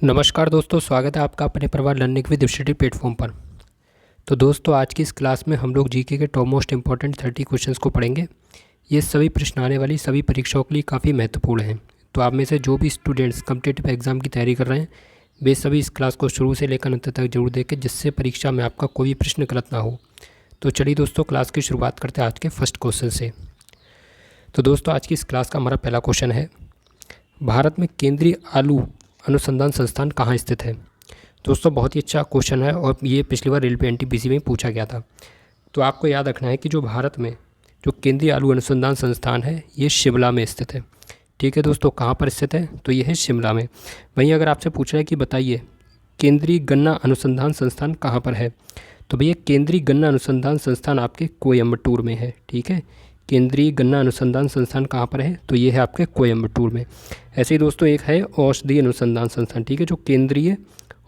नमस्कार दोस्तों, स्वागत है आपका अपने परिवार लर्निंग विद स्टडी प्लेटफॉर्म पर। तो दोस्तों, आज की इस क्लास में हम लोग जीके के टॉप मोस्ट इंपॉर्टेंट 30 क्वेश्चंस को पढ़ेंगे। ये सभी प्रश्न आने वाली सभी परीक्षाओं के लिए काफ़ी महत्वपूर्ण हैं। तो आप में से जो भी स्टूडेंट्स कॉम्पिटिटिव एग्जाम की तैयारी कर रहे हैं, वे सभी इस क्लास को शुरू से लेकर अंत तक जरूर देखें, जिससे परीक्षा में आपका कोई भी प्रश्न गलत ना हो। तो चलिए दोस्तों, क्लास की शुरुआत करते हैं आज के फर्स्ट क्वेश्चन से। तो दोस्तों, आज की इस क्लास का हमारा पहला क्वेश्चन है, भारत में केंद्रीय आलू अनुसंधान संस्थान कहाँ स्थित है। दोस्तों, बहुत ही अच्छा क्वेश्चन है और ये पिछली बार रेलवे एनटीपीसी में पूछा गया था। तो आपको याद रखना है कि जो भारत में जो केंद्रीय आलू अनुसंधान संस्थान है, ये शिमला में स्थित है। ठीक है दोस्तों, कहाँ पर स्थित है? तो ये है शिमला में। वहीं अगर आपसे पूछ रहा है कि बताइए केंद्रीय गन्ना अनुसंधान संस्थान कहाँ पर है, तो भैया केंद्रीय गन्ना अनुसंधान संस्थान आपके कोयम्बटूर में है। ठीक है, केंद्रीय गन्ना अनुसंधान संस्थान कहाँ पर है? तो ये है आपके कोयम्बटूर में। ऐसे ही दोस्तों एक है औषधि अनुसंधान संस्थान। ठीक है, जो केंद्रीय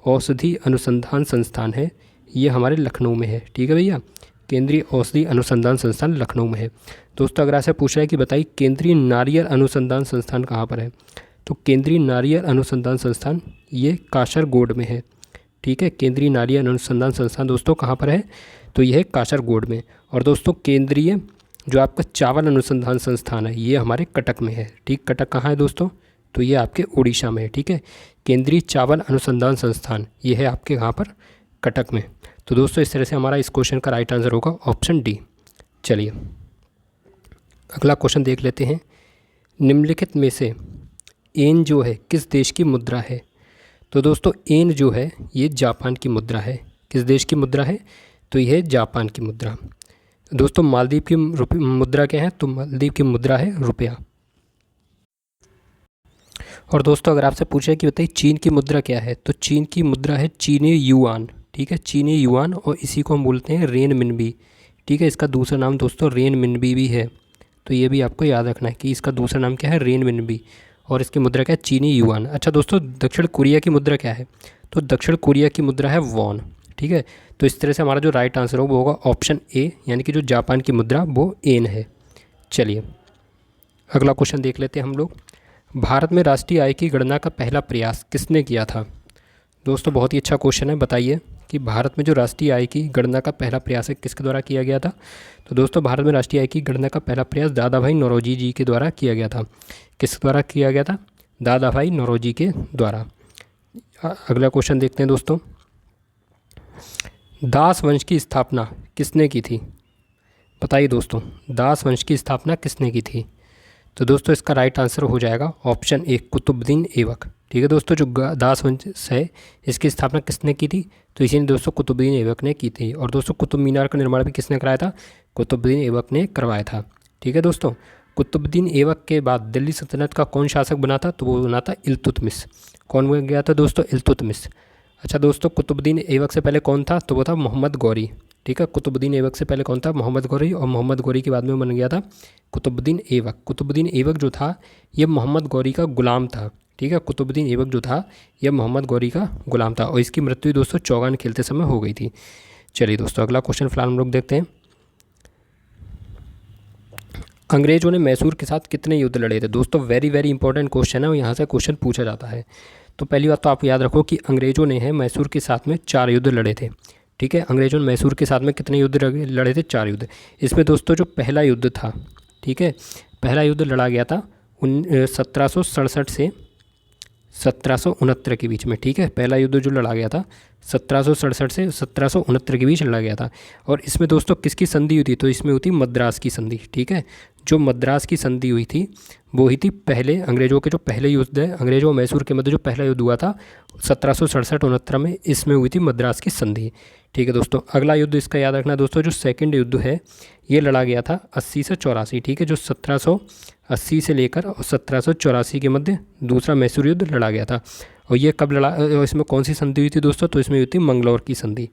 औषधि अनुसंधान संस्थान है, ये हमारे लखनऊ में है। ठीक है भैया, केंद्रीय औषधि अनुसंधान संस्थान लखनऊ में है। दोस्तों, अगर आपसे पूछ रहा है कि बताइए केंद्रीय नारियल अनुसंधान संस्थान कहाँ पर है, तो केंद्रीय नारियल अनुसंधान संस्थान ये कासरगोड में है। ठीक है, केंद्रीय नारियल अनुसंधान संस्थान दोस्तों कहाँ पर है? तो यह है कासरगोड में। और दोस्तों, केंद्रीय जो आपका चावल अनुसंधान संस्थान है, ये हमारे कटक में है। ठीक, कटक कहाँ है दोस्तों? तो ये आपके उड़ीसा में है। ठीक है, केंद्रीय चावल अनुसंधान संस्थान ये है आपके यहाँ पर कटक में। तो दोस्तों, इस तरह से हमारा इस क्वेश्चन का राइट आंसर होगा ऑप्शन डी। चलिए अगला क्वेश्चन देख लेते हैं। निम्नलिखित में से येन जो है किस देश की मुद्रा है? तो दोस्तों, येन जो है ये जापान की मुद्रा है। किस देश की मुद्रा है? तो यह है जापान की मुद्रा। दोस्तों, मालदीव की मुद्रा क्या है? तो मालदीव की मुद्रा है रुपया। और दोस्तों, अगर आपसे पूछे कि बताइए चीन की मुद्रा क्या है, तो चीन की मुद्रा है चीनी युआन। ठीक है, चीनी युआन, और इसी को हम बोलते हैं रेन मिनबी। ठीक है, इसका दूसरा नाम दोस्तों रेन मिनबी भी है। तो ये भी आपको याद रखना है कि इसका दूसरा नाम क्या है, रेन मिनबी, और इसकी मुद्रा क्या है, चीनी युआन। अच्छा दोस्तों, दक्षिण कोरिया की मुद्रा क्या है? तो दक्षिण कोरिया की मुद्रा है वॉन। ठीक है, तो इस तरह से हमारा जो राइट आंसर हो वो होगा ऑप्शन ए, यानी कि जो जापान की मुद्रा वो येन है। चलिए अगला क्वेश्चन देख लेते हैं हम लोग। भारत में राष्ट्रीय आय की गणना का पहला प्रयास किसने किया था? दोस्तों, बहुत ही अच्छा क्वेश्चन है। बताइए कि भारत में जो राष्ट्रीय आय की गणना का पहला प्रयास है किसके द्वारा किया गया था? तो दोस्तों, भारत में राष्ट्रीय आय की गणना का पहला प्रयास दादा भाई नौरोजी जी के द्वारा किया गया था। किस द्वारा किया गया था? दादा भाई नौरोजी के द्वारा। अगला क्वेश्चन देखते हैं दोस्तों। दास वंश की स्थापना किसने की थी? बताइए दोस्तों, दास वंश की स्थापना किसने की थी? तो दोस्तों, इसका राइट आंसर हो जाएगा ऑप्शन ए, कुतुबुद्दीन ऐबक। ठीक है दोस्तों, जो दास वंश है इसकी स्थापना किसने की थी? तो इसी ने दोस्तों कुतुबुद्दीन ऐबक ने की थी। और दोस्तों, कुतुब मीनार का निर्माण भी किसने कराया था? कुतुबुद्दीन ऐबक ने करवाया था। ठीक है दोस्तों, कुतुबुद्दीन ऐबक के बाद दिल्ली सल्तनत का कौन शासक बना था? तो वो बना था इल्तुतमिश। कौन बन गया था दोस्तों? इल्तुतमिश। अच्छा दोस्तों, कुतुबुद्दीन ऐबक से पहले कौन था? तो वो था मोहम्मद गौरी। ठीक है, कुतुबुद्दीन ऐबक से पहले कौन था? मोहम्मद गौरी, और मोहम्मद गौरी के बाद में बन गया था कुतुबुद्दीन ऐबक। कुतुबुद्दीन ऐबक जो था ये मोहम्मद गौरी का गुलाम था। ठीक है, कुतुबुद्दीन ऐबक जो था ये मोहम्मद गौरी का गुलाम था, और इसकी मृत्यु दोस्तों चौगान खेलते समय हो गई थी। चलिए दोस्तों, अगला क्वेश्चन फिलहाल हम लोग देखते हैं। अंग्रेजों ने मैसूर के साथ कितने युद्ध लड़े थे? दोस्तों, वेरी वेरी इंपॉर्टेंट क्वेश्चन है और यहाँ से क्वेश्चन पूछा जाता है। तो पहली बात तो आप याद रखो कि अंग्रेजों ने है मैसूर के साथ में 4 युद्ध लड़े थे। ठीक है, अंग्रेजों ने मैसूर के साथ में कितने युद्ध लड़े थे? 4 युद्ध। इसमें दोस्तों जो पहला युद्ध था, ठीक है, पहला युद्ध लड़ा गया था 1767 से 1769 के बीच में। ठीक है, पहला युद्ध जो लड़ा गया था 1767 से 1769 के बीच लड़ा गया था। और इसमें दोस्तों किसकी संधि हुई थी? तो इसमें हुई थी मद्रास की संधि। ठीक है, जो मद्रास की संधि हुई थी वो हुई थी पहले अंग्रेज़ों के जो पहले युद्ध है, अंग्रेज़ों और मैसूर के मध्य जो पहला युद्ध हुआ था 1767-69 में, इसमें हुई थी मद्रास की संधि। ठीक है दोस्तों, अगला युद्ध इसका याद रखना दोस्तों, जो सेकंड युद्ध है ये लड़ा गया था 80 से 84। ठीक है, जो 1780 से लेकर और 1784 के मध्य दूसरा मैसूर युद्ध लड़ा गया था। और ये कब लड़ा, इसमें कौन सी संधि हुई थी दोस्तों? तो इसमें हुई थी मंगलौर की संधि।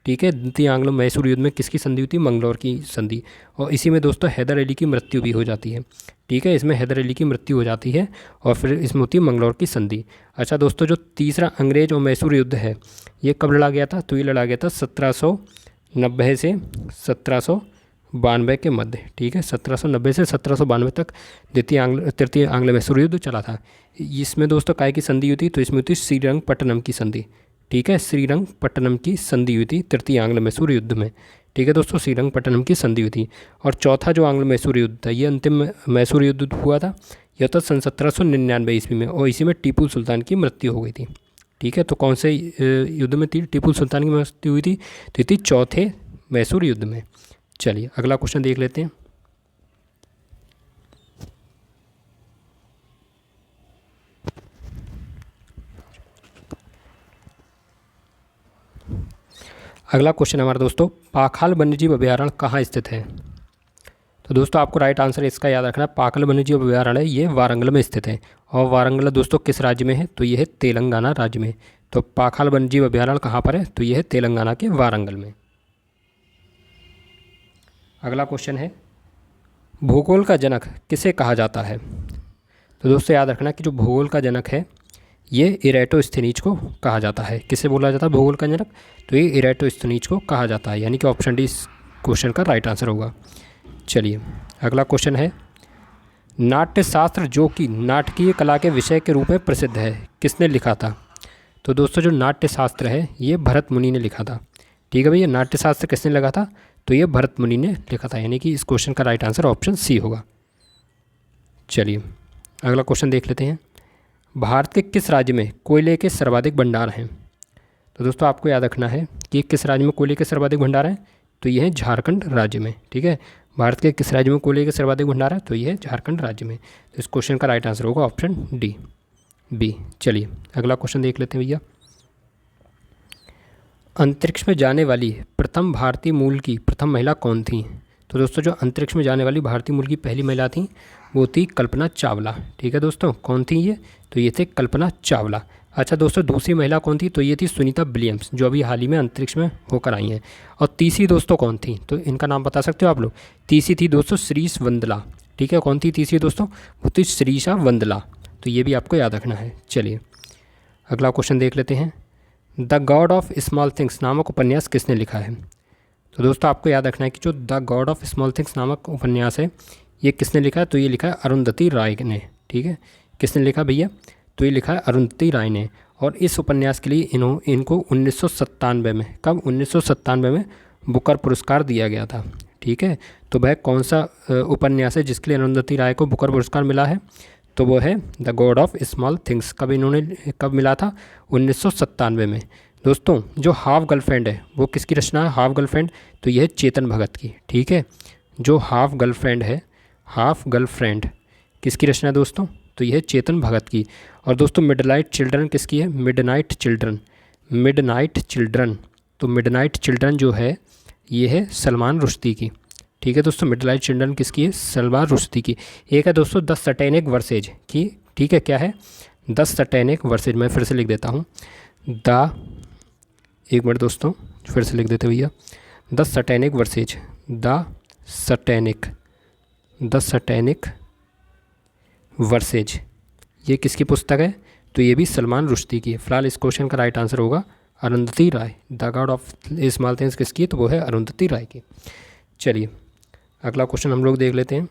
ठीक है, द्वितीय आंग्लो मैसूर युद्ध में किसकी संधि हुई थी? मंगलौर की संधि। और इसी में दोस्तों हैदर अली की मृत्यु भी हो जाती है। ठीक है, इसमें हैदर अली की मृत्यु हो जाती है और फिर इसमें होती है मंगलौर की संधि। अच्छा दोस्तों, जो तीसरा अंग्रेज और मैसूर युद्ध है ये कब लड़ा गया था? तो ये लड़ा गया था 1790 से 1792 1792 के मध्य, ठीक है। 1790 से 1792 तक तृतीय आंग्ल मैसूर युद्ध चला था। इसमें दोस्तों काय की संधि हुई थी? तो इसमें हुई थी श्रीरंगपट्टनम की संधि, ठीक है। श्रीरंगपट्टनम की संधि हुई थी तृतीय आंग्ल मैसूर युद्ध में, ठीक है दोस्तों। श्रीरंगपट्टनम की संधि हुई थी। और चौथा जो आंग्ल मैसूर युद्ध था, ये अंतिम मैसूर युद्ध हुआ था, यह था सन 1799 ईस्वी में, और इसी में टीपू सुल्तान की मृत्यु हो गई थी, ठीक है। तो कौन से युद्ध में टीपू सुल्तान की मृत्यु हुई थी? तो ये थी चौथे मैसूर युद्ध में। चलिए अगला क्वेश्चन देख लेते हैं। अगला क्वेश्चन हमारा दोस्तों, पाखाल वन्यजीव अभयारण्य कहाँ स्थित है? तो दोस्तों आपको राइट आंसर इसका याद रखना है। पाखाल वन्यजीव अभयारण्य ये वारंगल में स्थित है। और वारंगल दोस्तों किस राज्य में है? तो ये है तेलंगाना राज्य में। तो पाखाल वन्यजीव अभयारण्य कहाँ पर है? तो ये है तेलंगाना के वारंगल में। अगला क्वेश्चन है, भूगोल का जनक किसे कहा जाता है? तो दोस्तों याद रखना कि जो भूगोल का जनक है ये इरेटोस्थेनीज को कहा जाता है। किसे बोला जाता है भूगोल का जनक? तो ये इरेटोस्थेनीज को कहा जाता है, यानी कि ऑप्शन डी इस क्वेश्चन का राइट आंसर होगा। चलिए अगला क्वेश्चन है, नाट्यशास्त्र जो कि नाटकीय कला के विषय के रूप में प्रसिद्ध है, किसने लिखा था? तो दोस्तों जो नाट्यशास्त्र है ये भरत मुनि ने लिखा था, ठीक है भैया। नाट्यशास्त्र किसने लिखा था? तो ये भरत मुनि ने लिखा था, यानी कि इस क्वेश्चन का राइट आंसर ऑप्शन सी होगा। चलिए अगला क्वेश्चन देख लेते हैं, भारत के किस राज्य में कोयले के सर्वाधिक भंडार हैं? तो दोस्तों आपको याद रखना है कि किस राज्य में कोयले के सर्वाधिक भंडार हैं? तो ये है झारखंड राज्य में, ठीक है। भारत के किस राज्य में कोयले के सर्वाधिक भंडार है? तो ये है झारखंड राज्य में। तो इस क्वेश्चन का राइट आंसर होगा ऑप्शन डी, बी। चलिए अगला क्वेश्चन देख लेते हैं भैया, अंतरिक्ष में जाने वाली प्रथम भारतीय मूल की प्रथम महिला कौन थी? तो दोस्तों जो अंतरिक्ष में जाने वाली भारतीय मूल की पहली महिला थी वो थी कल्पना चावला, ठीक है दोस्तों। कौन थी ये? तो ये थे कल्पना चावला। अच्छा दोस्तों दूसरी महिला कौन थी? तो ये थी सुनीता विलियम्स, जो अभी हाल ही में अंतरिक्ष में होकर आई हैं। और तीसरी दोस्तों कौन थी? तो इनका नाम बता सकते हो आप लोग? तीसरी थी दोस्तों श्रीश वंदला, ठीक है। कौन थी तीसरी दोस्तों? वो थी श्रीशा वंदला। तो ये भी आपको याद रखना है। चलिए अगला क्वेश्चन देख लेते हैं, the God of Small things नामक उपन्यास किसने लिखा है? तो दोस्तों आपको याद रखना है कि जो the God of Small things नामक उपन्यास है ये किसने लिखा है? तो ये लिखा है अरुंधति राय ने, ठीक है। किसने लिखा भैया? तो ये लिखा है अरुंधति राय ने। और इस उपन्यास के लिए इनको 1997 में, कब? 1997 में बुकर पुरस्कार दिया गया था, ठीक है। तो वह कौन सा उपन्यास है जिसके लिए अरुंधति राय को बुकर पुरस्कार मिला है? तो वो है the God of Small things. कब मिला था? 1997 में। दोस्तों जो हाफ गर्लफ्रेंड है वो किसकी रचना है? हाफ गर्लफ्रेंड तो यह है चेतन भगत की, ठीक है। जो हाफ गर्लफ्रेंड है, हाफ गर्लफ्रेंड किसकी रचना है दोस्तों? तो यह है चेतन भगत की। और दोस्तों मिडनाइट चिल्ड्रन किसकी है? Midnight children, midnight children. तो मिडनाइट चिल्ड्रन जो है ये है सलमान रुश्दी की, ठीक है दोस्तों। मिडनाइट चिल्ड्रन किसकी है? सलमान रुश्दी की। एक है दोस्तों द सैटेनिक वर्सेज की, ठीक है। क्या है? The satanic versus. मैं फिर से लिख देता हूँ, एक मिनट दोस्तों फिर से लिख देते भैया, the satanic versus, the satanic versus. ये किसकी पुस्तक है? तो ये भी सलमान रुश्दी की है। फिलहाल इस क्वेश्चन का राइट आंसर होगा Arundhati Roy. The God of Small Things किसकी है? तो वो है अरुंधति राय की। चलिए अगला क्वेश्चन हम लोग देख लेते हैं,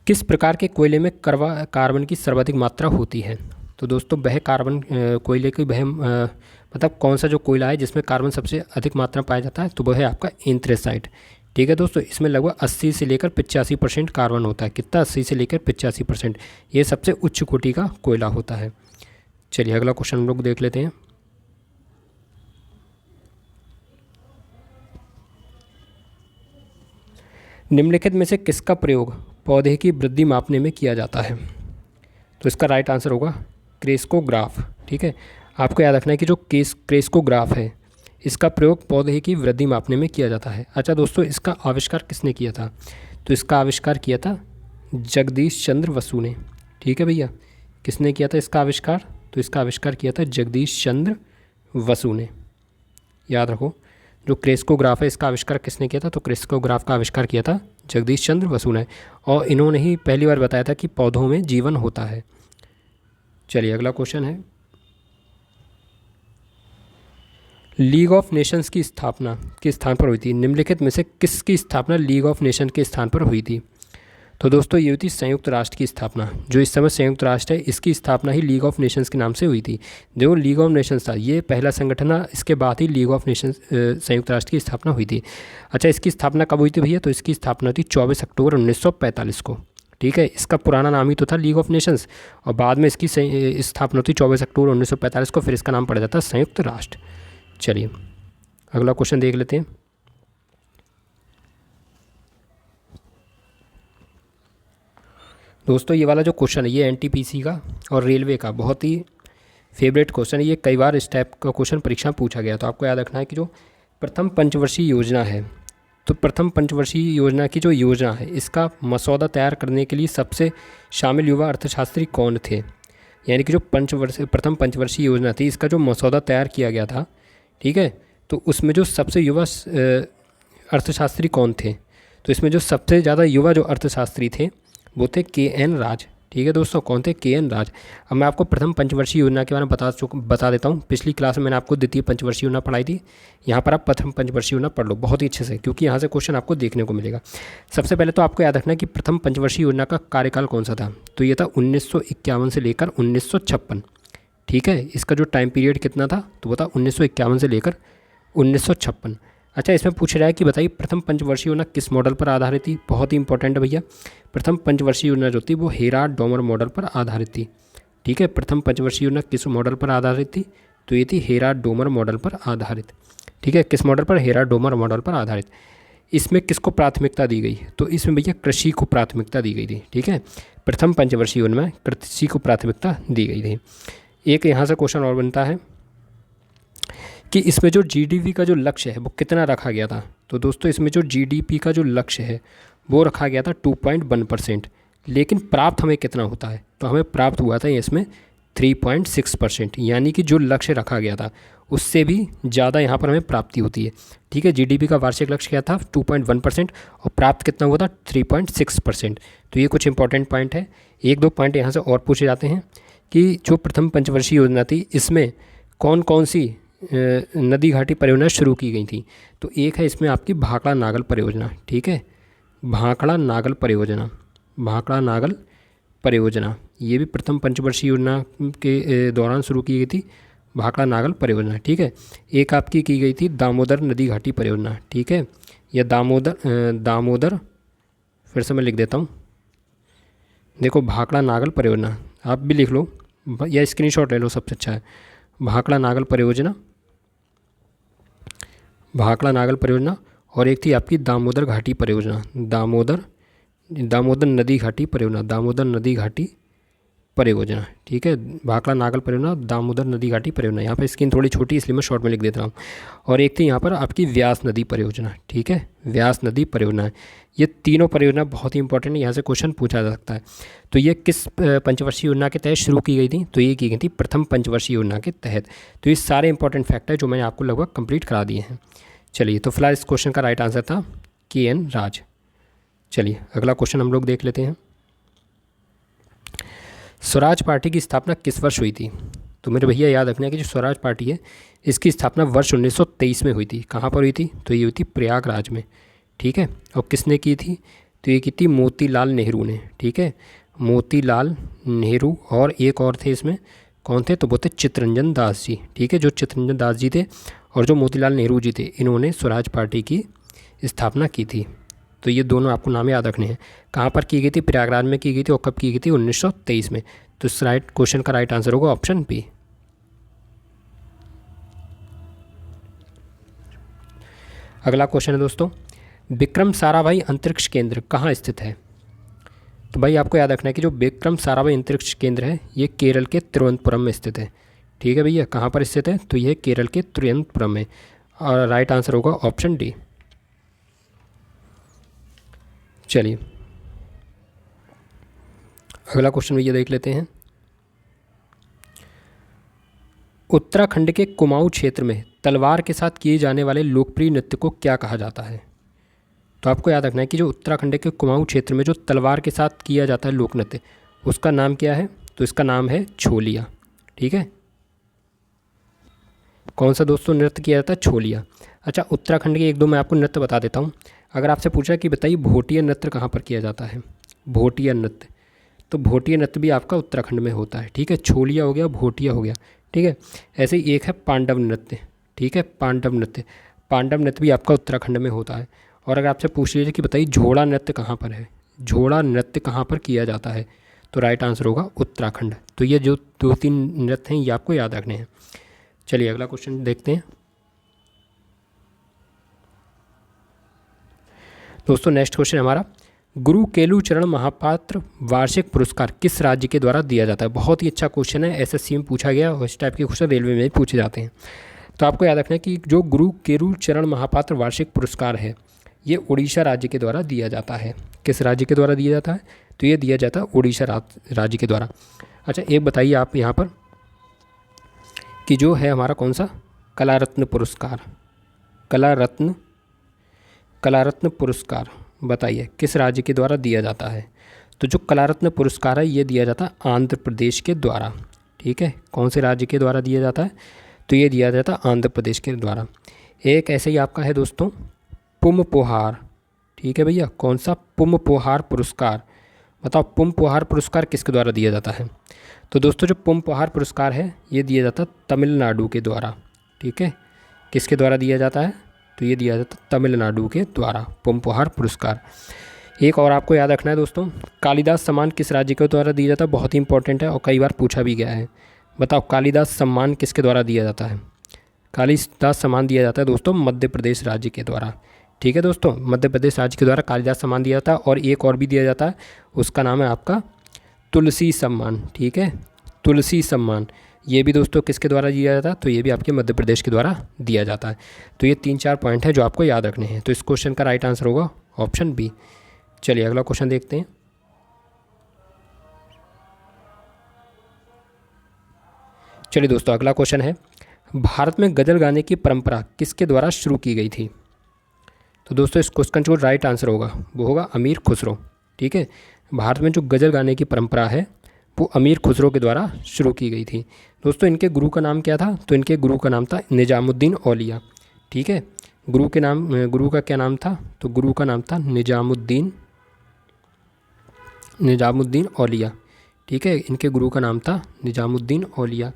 किस प्रकार के कोयले में कार्बन की सर्वाधिक मात्रा होती है? तो दोस्तों वह कार्बन कोयले की वह मतलब कौन सा जो कोयला है जिसमें कार्बन सबसे अधिक मात्रा में पाया जाता है? तो वह है आपका एंथ्रेसाइट, ठीक है दोस्तों। इसमें लगभग 80 से लेकर 85% कार्बन होता है। कितना? 80 से लेकर 85%। ये सबसे उच्च कोटि का कोयला होता है। चलिए अगला क्वेश्चन हम लोग देख लेते हैं, निम्नलिखित में से किसका प्रयोग पौधे की वृद्धि मापने में किया जाता है? तो इसका राइट आंसर होगा क्रेस्कोग्राफ, ठीक है। आपको याद रखना है कि जो क्रेस्कोग्राफ है इसका प्रयोग पौधे की वृद्धि मापने में किया जाता है। अच्छा दोस्तों इसका आविष्कार किसने किया था? तो इसका आविष्कार किया था जगदीश चंद्र बसु ने, ठीक है भैया। किसने किया था इसका आविष्कार? तो इसका आविष्कार किया था जगदीश चंद्र बसु ने, याद रखो। जो क्रेस्कोग्राफ है इसका आविष्कार किसने किया था? तो क्रेस्कोग्राफ का आविष्कार किया था जगदीश चंद्र बसु ने। और इन्होंने ही पहली बार बताया था कि पौधों में जीवन होता है। चलिए अगला क्वेश्चन है, लीग ऑफ नेशंस की स्थापना किस स्थान पर हुई थी? निम्नलिखित में से किसकी स्थापना लीग ऑफ नेशन के स्थान पर हुई थी? तो दोस्तों ये हुई थी संयुक्त राष्ट्र की स्थापना। जो इस समय संयुक्त राष्ट्र है, इसकी स्थापना ही लीग ऑफ नेशंस के नाम से हुई थी। जो लीग ऑफ नेशंस था ये पहला संगठन है, इसके बाद ही लीग ऑफ नेशंस संयुक्त राष्ट्र की स्थापना हुई थी। अच्छा, इसकी स्थापना कब हुई थी भैया? तो इसकी स्थापना हुई थी 24 अक्टूबर 1945 को। ठीक है, इसका पुराना नाम ही तो था लीग ऑफ नेशंस, और बाद में इसकी स्थापना होती 24 अक्टूबर 1945 को, फिर इसका नाम पड़ जाता है संयुक्त राष्ट्र। चलिए अगला क्वेश्चन देख लेते हैं। दोस्तों ये वाला जो क्वेश्चन है ये एनटीपीसी का और रेलवे का बहुत ही फेवरेट क्वेश्चन है। ये कई बार इस टाइप का क्वेश्चन परीक्षा में पूछा गया, तो आपको याद रखना है कि जो प्रथम पंचवर्षीय योजना है, तो प्रथम पंचवर्षीय योजना की जो योजना है इसका मसौदा तैयार करने के लिए सबसे शामिल युवा अर्थशास्त्री कौन थे? यानी कि जो प्रथम पंचवर्षीय योजना थी इसका जो मसौदा तैयार किया गया था, ठीक है, तो उसमें जो सबसे युवा अर्थशास्त्री कौन थे? तो इसमें जो सबसे ज़्यादा युवा जो अर्थशास्त्री थे वो थे के.एन. राज। ठीक है दोस्तों, कौन थे? के.एन. राज। अब मैं आपको प्रथम पंचवर्षीय योजना के बारे में बता देता हूँ। पिछली क्लास में मैंने आपको द्वितीय पंचवर्षीय योजना पढ़ाई थी, यहाँ पर आप प्रथम पंचवर्षीय योजना पढ़ लो बहुत ही अच्छे से, क्योंकि यहाँ से क्वेश्चन आपको देखने को मिलेगा। सबसे पहले तो आपको याद रखना है कि प्रथम पंचवर्षीय योजना का कार्यकाल कौन सा था? तो ये था 1951 से लेकर 1956। ठीक है, इसका जो टाइम पीरियड कितना था? तो वो था 1951 से लेकर 1956। अच्छा, इसमें पूछ रहा है कि बताइए प्रथम पंचवर्षीय योजना किस मॉडल पर आधारित थी? बहुत ही इंपॉर्टेंट है भैया। प्रथम पंचवर्षीय योजना जो थी वो हेराल्ड डोमर मॉडल पर आधारित थी। ठीक है, प्रथम पंचवर्षीय योजना किस मॉडल पर आधारित थी? तो ये थी हेराल्ड डोमर मॉडल पर आधारित। ठीक है, किस मॉडल पर? हेराल्ड डोमर मॉडल पर आधारित। इसमें किसको प्राथमिकता दी गई? तो इसमें भैया कृषि को प्राथमिकता दी गई थी। ठीक है, प्रथम पंचवर्षीय योजना में कृषि को प्राथमिकता दी गई थी। एक यहाँ से क्वेश्चन और बनता है कि इसमें जो जीडीपी का जो लक्ष्य है वो कितना रखा गया था? तो दोस्तों इसमें जो जीडीपी का जो लक्ष्य है वो रखा गया था 2.1%, लेकिन प्राप्त हमें कितना होता है? तो हमें प्राप्त हुआ था इसमें 3.6%, यानी कि जो लक्ष्य रखा गया था उससे भी ज़्यादा यहाँ पर हमें प्राप्ति होती है। ठीक है, जीडीपी का वार्षिक लक्ष्य क्या था? 2.1%, और प्राप्त कितना हुआ था? 3.6%। तो ये कुछ इंपॉर्टेंट पॉइंट है। एक दो पॉइंट यहाँ से और पूछे जाते हैं कि जो प्रथम पंचवर्षीय योजना थी इसमें कौन कौन सी नदी घाटी परियोजना शुरू की गई थी? तो एक है इसमें आपकी भाखड़ा नागल परियोजना। ठीक है, भाखड़ा नागल परियोजना, भाखड़ा नागल परियोजना ये भी प्रथम पंचवर्षीय योजना के दौरान शुरू की गई थी, भाखड़ा नागल परियोजना। ठीक है, एक आपकी की गई थी दामोदर नदी घाटी परियोजना। ठीक है, यह दामोदर फिर से मैं लिख देता हूँ, देखो भाखड़ा नागल परियोजना, आप भी लिख लो या स्क्रीनशॉट ले लो, सबसे अच्छा है। भाखड़ा नागल परियोजना, भाखड़ा नागल परियोजना, और एक थी आपकी दामोदर घाटी परियोजना, दामोदर नदी घाटी परियोजना, दामोदर नदी घाटी परियोजना। ठीक है, भाखड़ा नागल परियोजना, दामोदर नदी घाटी परियोजना। यहाँ पर स्क्रीन थोड़ी छोटी इसलिए मैं शॉर्ट में लिख देता हूँ। और एक थी यहाँ पर आपकी व्यास नदी परियोजना। ठीक है, व्यास नदी परियोजना। ये तीनों परियोजना बहुत ही इंपॉर्टेंट है, यहाँ से क्वेश्चन पूछा जा सकता है। तो ये किस पंचवर्षीय योजना के तहत शुरू की गई थी? तो ये की गई थी प्रथम पंचवर्षीय योजना के तहत। तो ये सारे इंपॉर्टेंट फैक्ट है जो मैंने आपको लगभग कंप्लीट करा दिए हैं। चलिए, तो फिलहाल इस क्वेश्चन का राइट आंसर था के.एन. राज। चलिए अगला क्वेश्चन हम लोग देख लेते हैं। स्वराज पार्टी की स्थापना किस वर्ष हुई थी? तो मेरे भैया याद रखना है कि जो स्वराज पार्टी है इसकी स्थापना वर्ष 1923 में हुई थी। कहाँ पर हुई थी? तो ये हुई थी प्रयागराज में। ठीक है, और किसने की थी? तो ये की थी मोतीलाल नेहरू ने। ठीक है, मोतीलाल नेहरू, और एक और थे इसमें, कौन थे? तो वो थे चित्तरंजन दास जी। ठीक है, जो चित्तरंजन दास जी थे और जो मोतीलाल नेहरू जी थे, इन्होंने स्वराज पार्टी की स्थापना की थी। तो ये दोनों आपको नाम याद रखने हैं। कहाँ पर की गई थी? प्रयागराज में की गई थी, और कब की गई थी? 1923 में। तो इस क्वेश्चन का राइट आंसर होगा ऑप्शन बी। अगला क्वेश्चन है दोस्तों, विक्रम साराभाई अंतरिक्ष केंद्र कहाँ स्थित है? तो भाई आपको याद रखना है कि जो विक्रम साराभाई अंतरिक्ष केंद्र है ये केरल के तिरुवनंतपुरम में स्थित है। ठीक है भैया, कहाँ पर स्थित है? तो यह केरल के तिरुवनंतपुरम में, और राइट आंसर होगा ऑप्शन डी। चलिए अगला क्वेश्चन ये देख लेते हैं। उत्तराखंड के कुमाऊं क्षेत्र में तलवार के साथ किए जाने वाले लोकप्रिय नृत्य को क्या कहा जाता है? तो आपको याद रखना है कि जो उत्तराखंड के कुमाऊं क्षेत्र में जो तलवार के साथ किया जाता है लोक नृत्य, उसका नाम क्या है? तो इसका नाम है छोलिया। ठीक है, कौन सा दोस्तों नृत्य किया जाता है? छोलिया। अच्छा, उत्तराखंड के एक दो मैं आपको नृत्य बता देता हूँ। अगर आपसे पूछा कि बताइए भोटिया नृत्य कहाँ पर किया जाता है? भोटिया नृत्य, तो भोटिया नृत्य भी आपका उत्तराखंड में होता है। ठीक है, छोलिया हो गया, भोटिया हो गया। ठीक है, ऐसे ही एक है पांडव नृत्य। ठीक है, पांडव नृत्य, पांडव नृत्य भी आपका उत्तराखंड में होता है। और अगर आपसे पूछ लीजिए कि बताइए झोड़ा नृत्य कहाँ पर है, झोड़ा नृत्य कहाँ पर किया जाता है, तो राइट आंसर होगा उत्तराखंड। तो ये जो 2-3 नृत्य हैं ये आपको याद रखने हैं। चलिए अगला क्वेश्चन देखते हैं दोस्तों। नेक्स्ट क्वेश्चन हमारा, गुरु केलुचरण महापात्र वार्षिक पुरस्कार किस राज्य के द्वारा दिया जाता है? बहुत ही अच्छा क्वेश्चन है, एसएससी में पूछा गया और इस टाइप के क्वेश्चन रेलवे में भी पूछे जाते हैं। तो आपको याद रखना है कि जो गुरु केलुचरण महापात्र वार्षिक पुरस्कार है ये उड़ीसा राज्य के द्वारा दिया जाता है। किस राज्य के द्वारा दिया जाता है? तो ये दिया जाता है उड़ीसा राज्य के द्वारा। अच्छा, एक बताइए आप यहाँ पर कि जो है हमारा कौन सा कला रत्न पुरस्कार, कला रत्न पुरस्कार बताइए किस राज्य के द्वारा दिया जाता है? तो जो कला रत्न पुरस्कार है ये दिया जाता है आंध्र प्रदेश के द्वारा। ठीक है, कौन से राज्य के द्वारा दिया जाता है? तो ये दिया जाता है आंध्र प्रदेश के द्वारा। एक ऐसे ही आपका है दोस्तों पुम पोहार। ठीक है भैया, कौन सा? पुम पोहार पुरस्कार। बताओ पुम पोहार पुरस्कार किसके द्वारा दिया जाता है? तो दोस्तों जो पुम पोहार पुरस्कार है ये दिया जाता है तमिलनाडु के द्वारा। ठीक है, किसके द्वारा दिया जाता है? तो ये दिया जाता है तमिलनाडु के द्वारा पुम पोहार पुरस्कार। एक और आपको याद रखना है दोस्तों, कालिदास सम्मान किस राज्य के द्वारा दिया जाता है? बहुत ही इंपॉर्टेंट है और कई बार पूछा भी गया है। बताओ कालिदास सम्मान किसके द्वारा दिया जाता है? कालिदास सम्मान दिया जाता है दोस्तों मध्य प्रदेश राज्य के द्वारा। ठीक है दोस्तों, मध्य प्रदेश राज्य के द्वारा कालिदास सम्मान दिया जाता है। और एक और भी दिया जाता है, उसका नाम है आपका तुलसी सम्मान। ठीक है, तुलसी सम्मान, ये भी दोस्तों किसके द्वारा दिया जाता है? तो ये भी आपके मध्य प्रदेश के द्वारा दिया जाता है। तो ये 3-4 पॉइंट है जो आपको याद रखने हैं। तो इस क्वेश्चन का राइट आंसर होगा ऑप्शन बी। चलिए अगला क्वेश्चन देखते हैं। चलिए दोस्तों अगला क्वेश्चन है, भारत में गज़ल गाने की परंपरा किसके द्वारा शुरू की गई थी? तो दोस्तों इस क्वेश्चन का जो राइट आंसर होगा वो होगा अमीर खुसरो। ठीक है, भारत में जो गज़ल गाने की परंपरा है वो अमीर खुसरो के द्वारा शुरू की गई थी। दोस्तों इनके गुरु का नाम क्या था? तो इनके गुरु का नाम था निजामुद्दीन औलिया। ठीक है, गुरु का क्या नाम था? तो गुरु का नाम था निजामुद्दीन औलिया। ठीक है, इनके गुरु का नाम था निजामुद्दीन औलिया।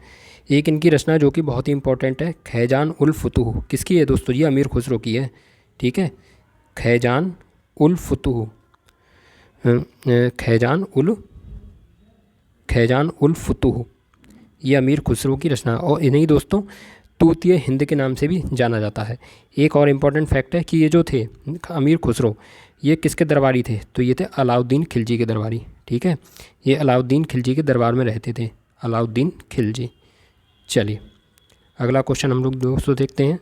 एक इनकी रचना जो कि बहुत ही इंपॉर्टेंट है, खैजान उल फुतूह, किसकी है दोस्तों? ये अमीर खुसरो की है। ठीक है, खैजान उल फुतूह, खैजान उल फुतूह, ये अमीर खुसरो की रचना। और इन्हीं दोस्तों तूतिए हिंद के नाम से भी जाना जाता है। एक और इम्पॉर्टेंट फैक्ट है कि ये जो थे अमीर खुसरो ये किसके दरबारी थे? तो ये थे अलाउद्दीन खिलजी के दरबारी। ठीक है, ये अलाउद्दीन खिलजी के दरबार में रहते थे, अलाउद्दीन खिलजी। चलिए अगला क्वेश्चन हम लोग दोस्तों देखते हैं।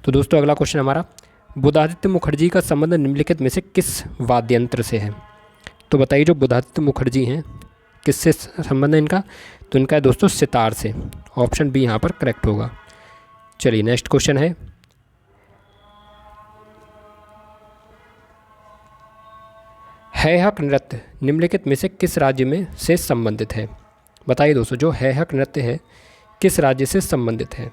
तो दोस्तों अगला क्वेश्चन हमारा, बुधादित्य मुखर्जी का संबंध निम्नलिखित में से किस वाद्य यंत्र से है? तो बताइए जो बुधादित्य मुखर्जी हैं किससे संबंध है इनका? तो इनका है दोस्तों सितार से। ऑप्शन बी यहाँ पर करेक्ट होगा। चलिए नेक्स्ट क्वेश्चन है, हैहक नृत्य निम्नलिखित में से किस राज्य में से संबंधित है? बताइए दोस्तों जो हैहक नृत्य है किस राज्य से संबंधित है?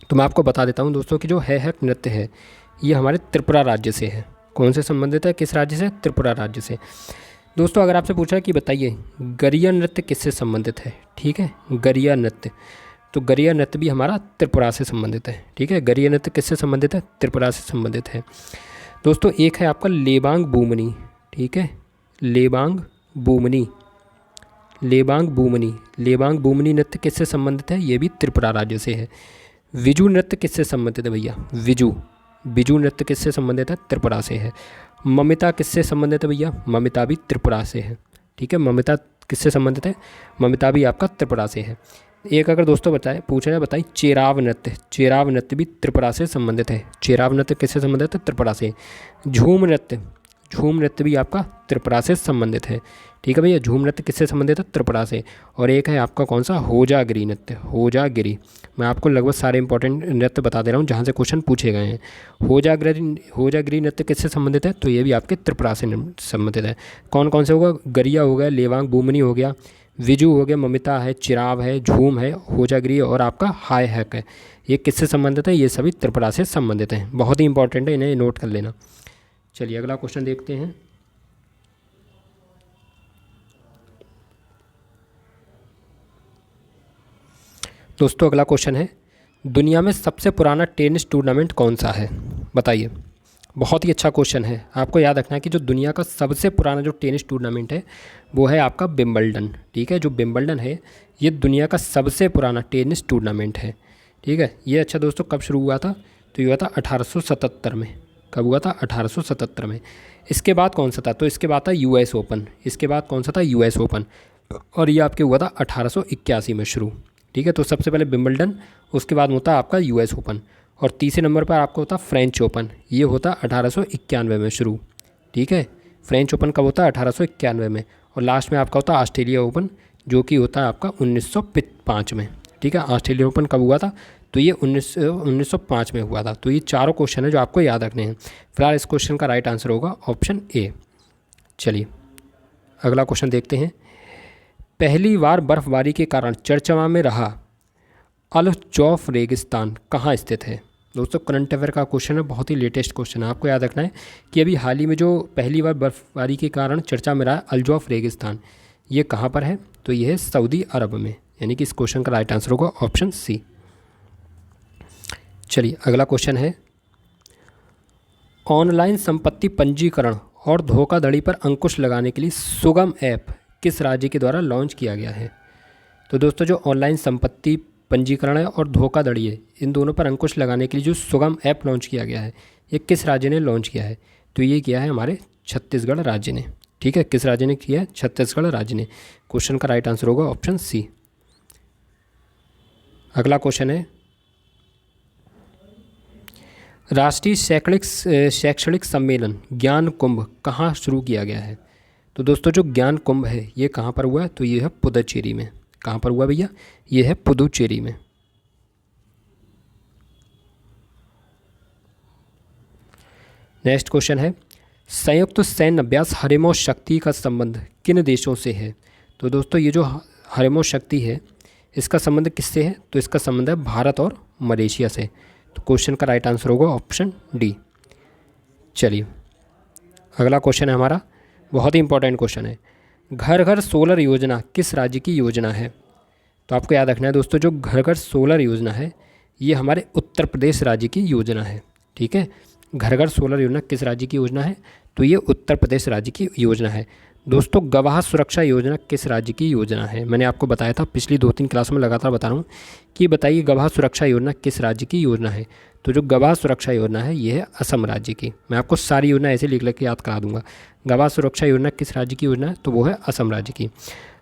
तो मैं आपको बता देता हूँ दोस्तों कि जो हैहक नृत्य है ये हमारे त्रिपुरा राज्य से है। कौन से संबंधित है? किस राज्य से? त्रिपुरा राज्य से। दोस्तों अगर आपसे पूछा कि बताइए गरिया नृत्य किससे संबंधित है? ठीक है, गरिया नृत्य, तो गरिया नृत्य भी हमारा त्रिपुरा से संबंधित है। ठीक है, गरिया नृत्य किससे संबंधित है? त्रिपुरा से संबंधित है। दोस्तों एक है आपका लेबांग बूमनी। ठीक है, लेबांग बूमनी नृत्य किससे संबंधित है? ये भी त्रिपुरा राज्य से है। विजू नृत्य किससे संबंधित है भैया? विजू नृत्य किससे संबंधित है? त्रिपुरा से है। ममिता किससे संबंधित है भैया? ममिता भी त्रिपुरा से है। ठीक है, ममिता किससे संबंधित है? ममिता भी आपका त्रिपुरा से है। एक अगर दोस्तों पूछा जाए बताइए चेराव नृत्य भी त्रिपुरा से संबंधित है। चेराव नृत्य किससे संबंधित है? त्रिपुरा से। झूम नृत्य भी आपका त्रिपुरा से संबंधित है। ठीक है भैया, झूम नृत्य किससे संबंधित है? त्रिपुरा से। और एक है आपका कौन सा? होजागिरी नृत्य। मैं आपको लगभग सारे इंपॉर्टेंट नृत्य बता दे रहा हूँ जहाँ से क्वेश्चन पूछे गए हैं। होजागिरी नृत्य किससे संबंधित है? तो ये भी आपके त्रिपुरा से संबंधित है। कौन कौन से होगा? गरिया हो गया, लेवांग बूमनी हो गया, विजू हो गया, ममिता है, चिराव है, झूम है, होजागिरी और आपका हाय हैक है। ये किससे संबंधित है? ये सभी त्रिपुरा से संबंधित हैं। बहुत ही इंपॉर्टेंट है, इन्हें नोट कर लेना। चलिए अगला क्वेश्चन देखते हैं। दोस्तों अगला क्वेश्चन है, दुनिया में सबसे पुराना टेनिस टूर्नामेंट कौन सा है? बताइए। बहुत ही अच्छा क्वेश्चन है। आपको याद रखना है कि जो दुनिया का सबसे पुराना जो टेनिस टूर्नामेंट है वो है आपका विंबलडन। ठीक है, जो विंबलडन है ये दुनिया का सबसे पुराना टेनिस टूर्नामेंट है। ठीक है, ये अच्छा दोस्तों कब शुरू हुआ था? तो ये हुआ था 1877 में। कब हुआ था? 1877 में। इसके बाद कौन सा था? तो इसके बाद था US ओपन। इसके बाद कौन सा था? US open. और ये आपके हुआ था 1881 में शुरू। ठीक है, तो सबसे पहले विंबलडन, उसके बाद होता आपका US ओपन, और तीसरे नंबर पर आपका होता फ्रेंच ओपन। ये होता 1891 में शुरू। ठीक है, फ्रेंच ओपन कब होता है? 1891 में। और लास्ट में आपका होता ऑस्ट्रेलिया ओपन, जो कि होता है आपका 1905 में। ठीक है, ऑस्ट्रेलिया ओपन कब हुआ था? तो ये 1905 में हुआ था। तो ये चारों क्वेश्चन है जो आपको याद रखने हैं। फिलहाल इस क्वेश्चन का राइट आंसर होगा ऑप्शन ए। चलिए अगला क्वेश्चन देखते हैं। पहली बार बर्फबारी के कारण चर्चा में रहा अल जौफ रेगिस्तान कहाँ स्थित है? दोस्तों करंट अफेयर का क्वेश्चन है, बहुत ही लेटेस्ट क्वेश्चन है। आपको याद रखना है कि अभी हाल ही में जो पहली बार बर्फबारी के कारण चर्चा में रहा अल जौफ रेगिस्तान, ये कहाँ पर है? तो ये है सऊदी अरब में। यानी कि इस क्वेश्चन का राइट आंसर होगा ऑप्शन सी। चलिए अगला क्वेश्चन है, ऑनलाइन संपत्ति पंजीकरण और धोखाधड़ी पर अंकुश लगाने के लिए सुगम ऐप किस राज्य के द्वारा लॉन्च किया गया है? तो दोस्तों जो ऑनलाइन संपत्ति पंजीकरण है और धोखाधड़ी है, इन दोनों पर अंकुश लगाने के लिए जो सुगम ऐप लॉन्च किया गया है, ये किस राज्य ने लॉन्च किया है? तो ये किया है हमारे छत्तीसगढ़ राज्य ने। ठीक है, किस राज्य ने किया है? छत्तीसगढ़ राज्य ने। क्वेश्चन का राइट आंसर होगा ऑप्शन सी। अगला क्वेश्चन है, राष्ट्रीय शैक्षणिक सम्मेलन ज्ञान कुंभ कहाँ शुरू किया गया है? तो दोस्तों जो ज्ञान कुंभ है ये कहाँ पर हुआ है? तो ये है पुदुचेरी में। कहाँ पर हुआ भैया? ये है पुदुचेरी में। नेक्स्ट क्वेश्चन है, संयुक्त सैन्य अभ्यास हरेमो शक्ति का संबंध किन देशों से है? तो दोस्तों ये जो हरेमो शक्ति है इसका संबंध किससे है? तो इसका संबंध है भारत और मलेशिया से। तो क्वेश्चन का राइट आंसर होगा ऑप्शन डी। चलिए अगला क्वेश्चन है हमारा, बहुत ही इंपॉर्टेंट क्वेश्चन है, घर घर सोलर योजना किस राज्य की योजना है? तो आपको याद रखना है दोस्तों, जो घर घर सोलर योजना है ये हमारे उत्तर प्रदेश राज्य की योजना है। ठीक है, घर घर सोलर योजना किस राज्य की योजना है? तो ये उत्तर प्रदेश राज्य की योजना है। दोस्तों गवाह सुरक्षा योजना किस राज्य की योजना है? मैंने आपको बताया था पिछली 2-3 क्लासों में, लगातार बता रहा हूँ कि बताइए गवाह सुरक्षा योजना किस राज्य की योजना है? तो जो गवाह सुरक्षा योजना है ये है असम राज्य की। मैं आपको सारी योजना ऐसे लिख के याद करा दूंगा। गवाह सुरक्षा योजना किस राज्य की योजना है? तो वो है असम राज्य की।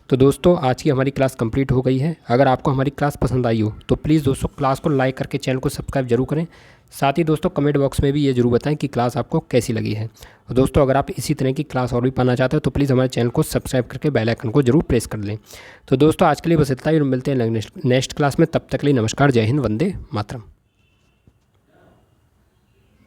तो दोस्तों आज की हमारी क्लास कंप्लीट हो गई है। अगर आपको हमारी क्लास पसंद आई हो तो प्लीज़ दोस्तों क्लास को लाइक करके चैनल को सब्सक्राइब जरूर करें। साथ ही दोस्तों कमेंट बॉक्स में भी ये जरूर बताएं कि क्लास आपको कैसी लगी है। और दोस्तों अगर आप इसी तरह की क्लास और भी पाना चाहते हो तो प्लीज़ हमारे चैनल को सब्सक्राइब करके बेल आइकन को जरूर प्रेस कर लें। तो दोस्तों आज के लिए बस इतना ही, मिलते हैं नेक्स्ट क्लास में। तब तक के लिए नमस्कार, जय हिंद, वंदे मातरम।